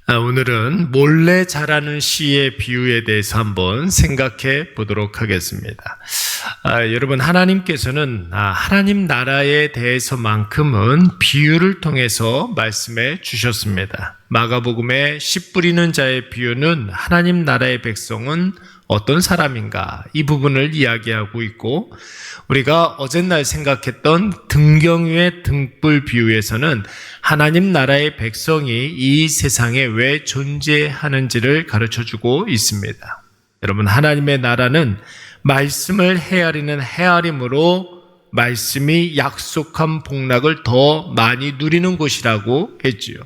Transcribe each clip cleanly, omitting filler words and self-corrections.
오늘은 몰래 자라는 씨의 비유에 대해서 한번 생각해 보도록 하겠습니다. 여러분, 하나님께서는 하나님 나라에 대해서만큼은 비유를 통해서 말씀해 주셨습니다. 마가복음의 씨 뿌리는 자의 비유는 하나님 나라의 백성은 어떤 사람인가, 이 부분을 이야기하고 있고, 우리가 어젯날 생각했던 등경유의 등불 비유에서는 하나님 나라의 백성이 이 세상에 왜 존재하는지를 가르쳐주고 있습니다. 여러분, 하나님의 나라는 말씀을 헤아리는 헤아림으로 말씀이 약속한 복락을 더 많이 누리는 곳이라고 했지요.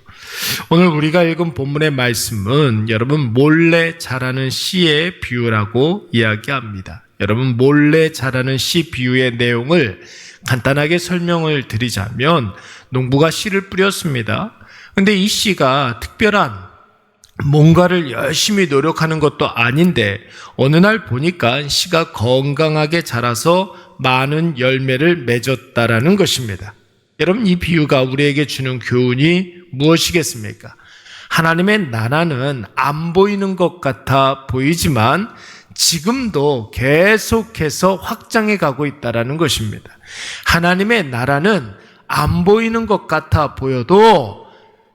오늘 우리가 읽은 본문의 말씀은 여러분 몰래 자라는 씨의 비유라고 이야기합니다. 여러분, 몰래 자라는 씨 비유의 내용을 간단하게 설명을 드리자면, 농부가 씨를 뿌렸습니다. 근데 이 씨가 특별한 뭔가를 열심히 노력하는 것도 아닌데 어느 날 보니까 씨가 건강하게 자라서 많은 열매를 맺었다라는 것입니다. 여러분, 이 비유가 우리에게 주는 교훈이 무엇이겠습니까? 하나님의 나라는 안 보이는 것 같아 보이지만 지금도 계속해서 확장해 가고 있다는 것입니다. 하나님의 나라는 안 보이는 것 같아 보여도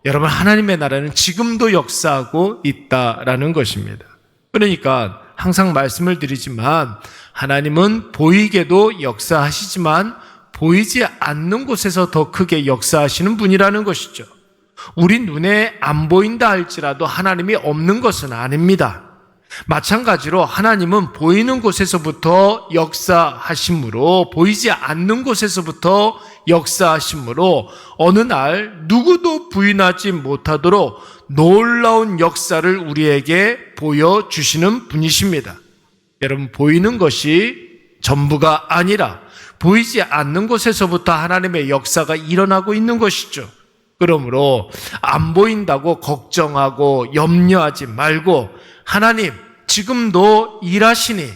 여러분, 하나님의 나라는 지금도 역사하고 있다라는 것입니다. 그러니까 항상 말씀을 드리지만 하나님은 보이게도 역사하시지만 보이지 않는 곳에서 더 크게 역사하시는 분이라는 것이죠. 우리 눈에 안 보인다 할지라도 하나님이 없는 것은 아닙니다. 마찬가지로 하나님은 보이는 곳에서부터 역사하심으로, 보이지 않는 곳에서부터 역사하심으로 어느 날 누구도 부인하지 못하도록 놀라운 역사를 우리에게 보여주시는 분이십니다. 여러분, 보이는 것이 전부가 아니라 보이지 않는 곳에서부터 하나님의 역사가 일어나고 있는 것이죠. 그러므로 안 보인다고 걱정하고 염려하지 말고, 하나님 지금도 일하시니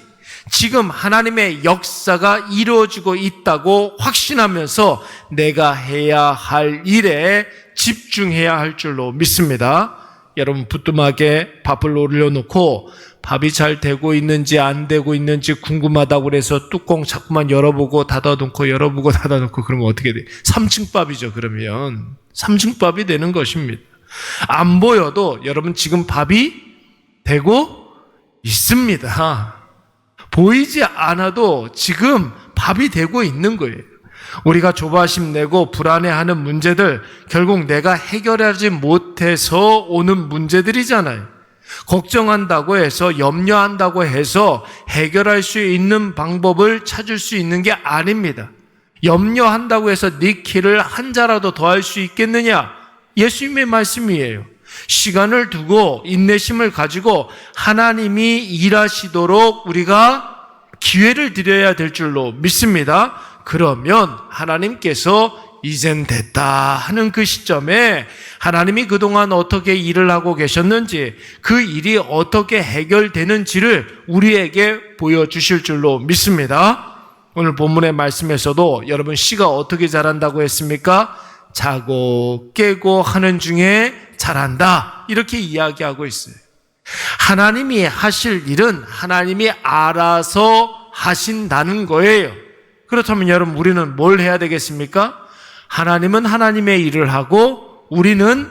지금 하나님의 역사가 이루어지고 있다고 확신하면서 내가 해야 할 일에 집중해야 할 줄로 믿습니다. 여러분, 부뚜막에 밥을 올려놓고 밥이 잘 되고 있는지 안 되고 있는지 궁금하다고 그래서 뚜껑 자꾸만 열어보고 닫아놓고 열어보고 닫아놓고 그러면 어떻게 돼? 3층 밥이죠. 그러면 3층 밥이 되는 것입니다. 안 보여도 여러분 지금 밥이 되고 있습니다. 보이지 않아도 지금 밥이 되고 있는 거예요. 우리가 조바심 내고 불안해하는 문제들, 결국 내가 해결하지 못해서 오는 문제들이잖아요. 걱정한다고 해서, 염려한다고 해서 해결할 수 있는 방법을 찾을 수 있는 게 아닙니다. 염려한다고 해서 네 키를 한 자라도 더 할 수 있겠느냐? 예수님의 말씀이에요. 시간을 두고 인내심을 가지고 하나님이 일하시도록 우리가 기회를 드려야 될 줄로 믿습니다. 그러면 하나님께서 이젠 됐다 하는 그 시점에 하나님이 그동안 어떻게 일을 하고 계셨는지, 그 일이 어떻게 해결되는지를 우리에게 보여주실 줄로 믿습니다. 오늘 본문의 말씀에서도 여러분, 씨가 어떻게 자란다고 했습니까? 자고 깨고 하는 중에 자란다, 이렇게 이야기하고 있어요. 하나님이 하실 일은 하나님이 알아서 하신다는 거예요. 그렇다면 여러분, 우리는 뭘 해야 되겠습니까? 하나님은 하나님의 일을 하고 우리는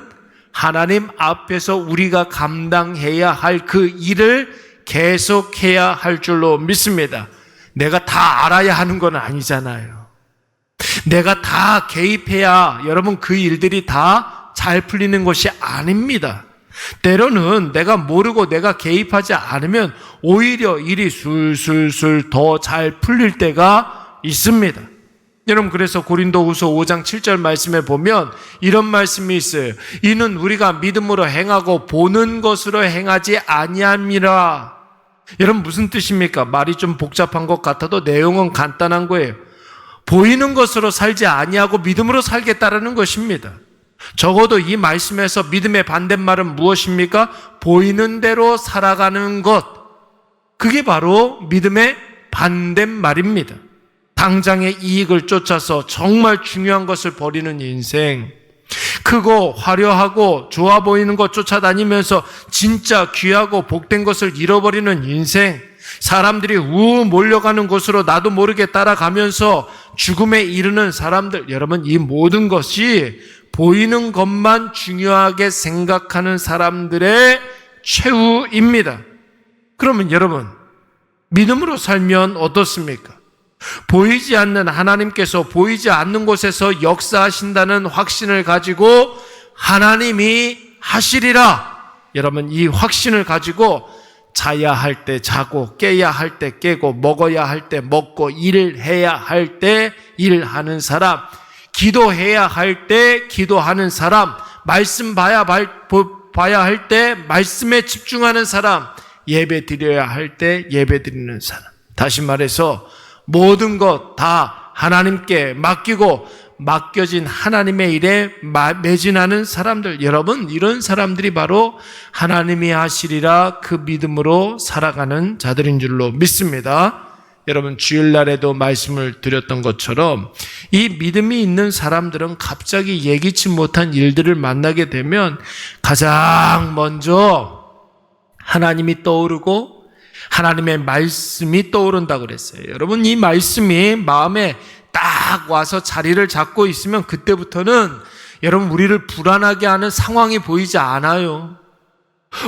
하나님 앞에서 우리가 감당해야 할 그 일을 계속해야 할 줄로 믿습니다. 내가 다 알아야 하는 건 아니잖아요. 내가 다 개입해야 여러분 그 일들이 다 잘 풀리는 것이 아닙니다. 때로는 내가 모르고 내가 개입하지 않으면 오히려 일이 술술술 더 잘 풀릴 때가 있습니다. 여러분, 그래서 고린도후서 5장 7절 말씀에 보면 이런 말씀이 있어요. 이는 우리가 믿음으로 행하고 보는 것으로 행하지 아니함이라. 여러분, 무슨 뜻입니까? 말이 좀 복잡한 것 같아도 내용은 간단한 거예요. 보이는 것으로 살지 아니하고 믿음으로 살겠다라는 것입니다. 적어도 이 말씀에서 믿음의 반대말은 무엇입니까? 보이는 대로 살아가는 것. 그게 바로 믿음의 반대말입니다. 당장의 이익을 쫓아서 정말 중요한 것을 버리는 인생, 그 크고 화려하고 좋아 보이는 것 쫓아다니면서 진짜 귀하고 복된 것을 잃어버리는 인생, 사람들이 몰려가는 곳으로 나도 모르게 따라가면서 죽음에 이르는 사람들, 여러분, 이 모든 것이 보이는 것만 중요하게 생각하는 사람들의 최후입니다. 그러면 여러분, 믿음으로 살면 어떻습니까? 보이지 않는 하나님께서 보이지 않는 곳에서 역사하신다는 확신을 가지고 하나님이 하시리라. 여러분, 이 확신을 가지고 자야 할 때 자고, 깨야 할 때 깨고, 먹어야 할 때 먹고, 일해야 할 때 일하는 사람, 기도해야 할 때 기도하는 사람, 말씀 봐야 할 때 말씀에 집중하는 사람, 예배 드려야 할 때 예배 드리는 사람. 다시 말해서 모든 것 다 하나님께 맡기고 맡겨진 하나님의 일에 매진하는 사람들, 여러분, 이런 사람들이 바로 하나님이 하시리라 그 믿음으로 살아가는 자들인 줄로 믿습니다. 여러분, 주일날에도 말씀을 드렸던 것처럼 이 믿음이 있는 사람들은 갑자기 예기치 못한 일들을 만나게 되면 가장 먼저 하나님이 떠오르고 하나님의 말씀이 떠오른다고 그랬어요. 여러분, 이 말씀이 마음에 딱 와서 자리를 잡고 있으면 그때부터는 여러분, 우리를 불안하게 하는 상황이 보이지 않아요.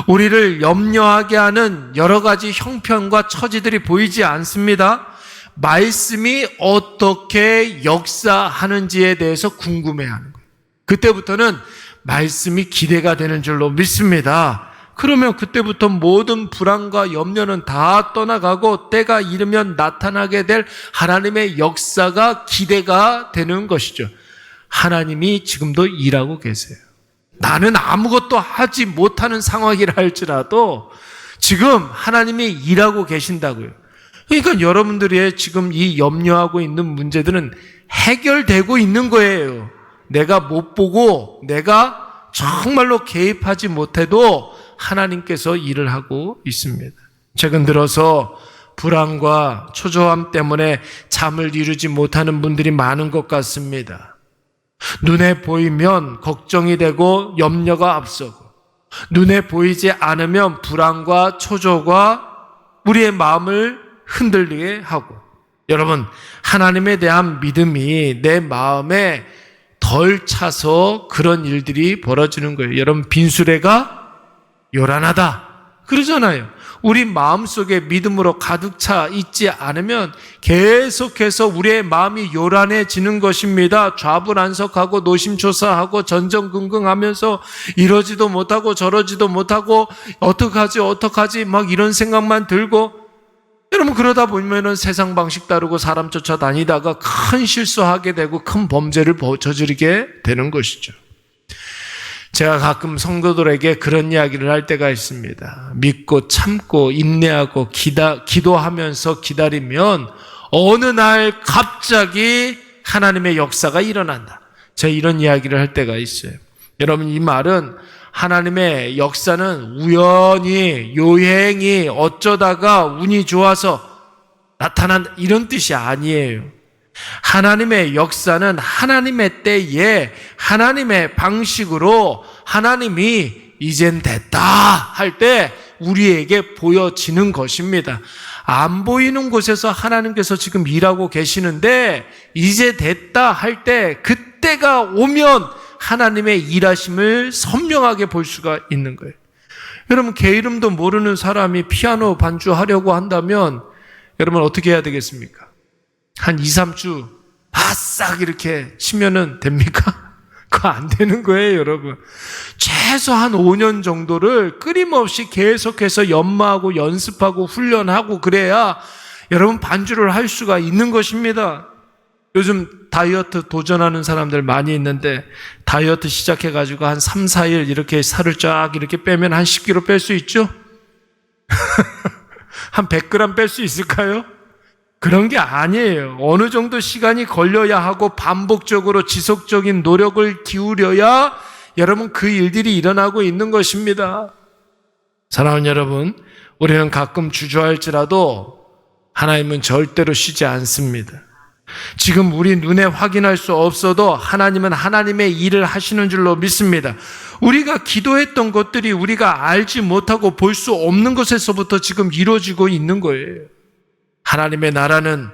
우리를 염려하게 하는 여러 가지 형편과 처지들이 보이지 않습니다. 말씀이 어떻게 역사하는지에 대해서 궁금해하는 거예요. 그때부터는 말씀이 기대가 되는 줄로 믿습니다. 그러면 그때부터 모든 불안과 염려는 다 떠나가고 때가 이르면 나타나게 될 하나님의 역사가 기대가 되는 것이죠. 하나님이 지금도 일하고 계세요. 나는 아무것도 하지 못하는 상황이라 할지라도 지금 하나님이 일하고 계신다고요. 그러니까 여러분들의 지금 이 염려하고 있는 문제들은 해결되고 있는 거예요. 내가 못 보고 내가 정말로 개입하지 못해도 하나님께서 일을 하고 있습니다. 최근 들어서 불안과 초조함 때문에 잠을 이루지 못하는 분들이 많은 것 같습니다. 눈에 보이면 걱정이 되고 염려가 앞서고, 눈에 보이지 않으면 불안과 초조가 우리의 마음을 흔들리게 하고, 여러분, 하나님에 대한 믿음이 내 마음에 덜 차서 그런 일들이 벌어지는 거예요. 여러분, 빈수레가 요란하다 그러잖아요. 우리 마음속에 믿음으로 가득 차 있지 않으면 계속해서 우리의 마음이 요란해지는 것입니다. 좌불안석하고 노심초사하고 전전긍긍하면서 이러지도 못하고 저러지도 못하고 어떡하지 막 이런 생각만 들고, 여러분, 그러다 보면은 세상 방식 따르고 사람 쫓아다니다가 큰 실수하게 되고 큰 범죄를 저지르게 되는 것이죠. 제가 가끔 성도들에게 그런 이야기를 할 때가 있습니다. 믿고 참고 인내하고 기도하면서 기다리면 어느 날 갑자기 하나님의 역사가 일어난다. 제가 이런 이야기를 할 때가 있어요. 여러분, 이 말은 하나님의 역사는 우연히 요행이 어쩌다가 운이 좋아서 나타난 이런 뜻이 아니에요. 하나님의 역사는 하나님의 때에 하나님의 방식으로 하나님이 이젠 됐다 할 때 우리에게 보여지는 것입니다. 안 보이는 곳에서 하나님께서 지금 일하고 계시는데 이제 됐다 할 때 그때가 오면 하나님의 일하심을 선명하게 볼 수가 있는 거예요. 여러분, 개 이름도 모르는 사람이 피아노 반주하려고 한다면 여러분 어떻게 해야 되겠습니까? 한 2, 3주 바싹 이렇게 치면은 됩니까? 그거 안 되는 거예요, 여러분. 최소 한 5년 정도를 끊임없이 계속해서 연마하고 연습하고 훈련하고 그래야 여러분 반주를 할 수가 있는 것입니다. 요즘 다이어트 도전하는 사람들 많이 있는데 다이어트 시작해가지고 한 3, 4일 이렇게 살을 쫙 이렇게 빼면 한 10kg 뺄 수 있죠? 한 100g 뺄 수 있을까요? 그런 게 아니에요. 어느 정도 시간이 걸려야 하고 반복적으로 지속적인 노력을 기울여야 여러분 그 일들이 일어나고 있는 것입니다. 사랑하는 여러분, 우리는 가끔 주저할지라도 하나님은 절대로 쉬지 않습니다. 지금 우리 눈에 확인할 수 없어도 하나님은 하나님의 일을 하시는 줄로 믿습니다. 우리가 기도했던 것들이 우리가 알지 못하고 볼 수 없는 것에서부터 지금 이루어지고 있는 거예요. 하나님의 나라는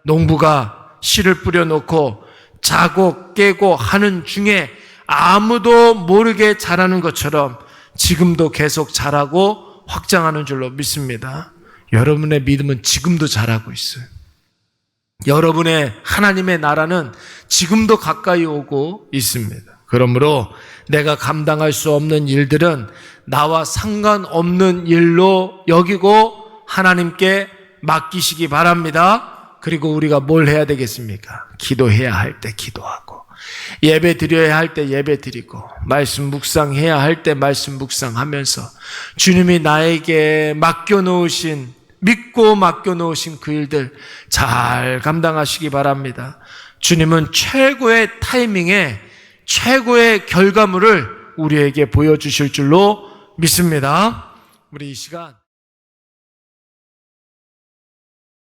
농부가 씨를 뿌려놓고 자고 깨고 하는 중에 아무도 모르게 자라는 것처럼 지금도 계속 자라고 확장하는 줄로 믿습니다. 여러분의 믿음은 지금도 자라고 있어요. 여러분의 하나님의 나라는 지금도 가까이 오고 있습니다. 그러므로 내가 감당할 수 없는 일들은 나와 상관없는 일로 여기고 하나님께 맡기시기 바랍니다. 그리고 우리가 뭘 해야 되겠습니까? 기도해야 할 때 기도하고, 예배 드려야 할 때 예배 드리고, 말씀 묵상해야 할 때 말씀 묵상하면서 주님이 나에게 맡겨놓으신, 믿고 맡겨놓으신 그 일들 잘 감당하시기 바랍니다. 주님은 최고의 타이밍에 최고의 결과물을 우리에게 보여주실 줄로 믿습니다. 우리 이 시간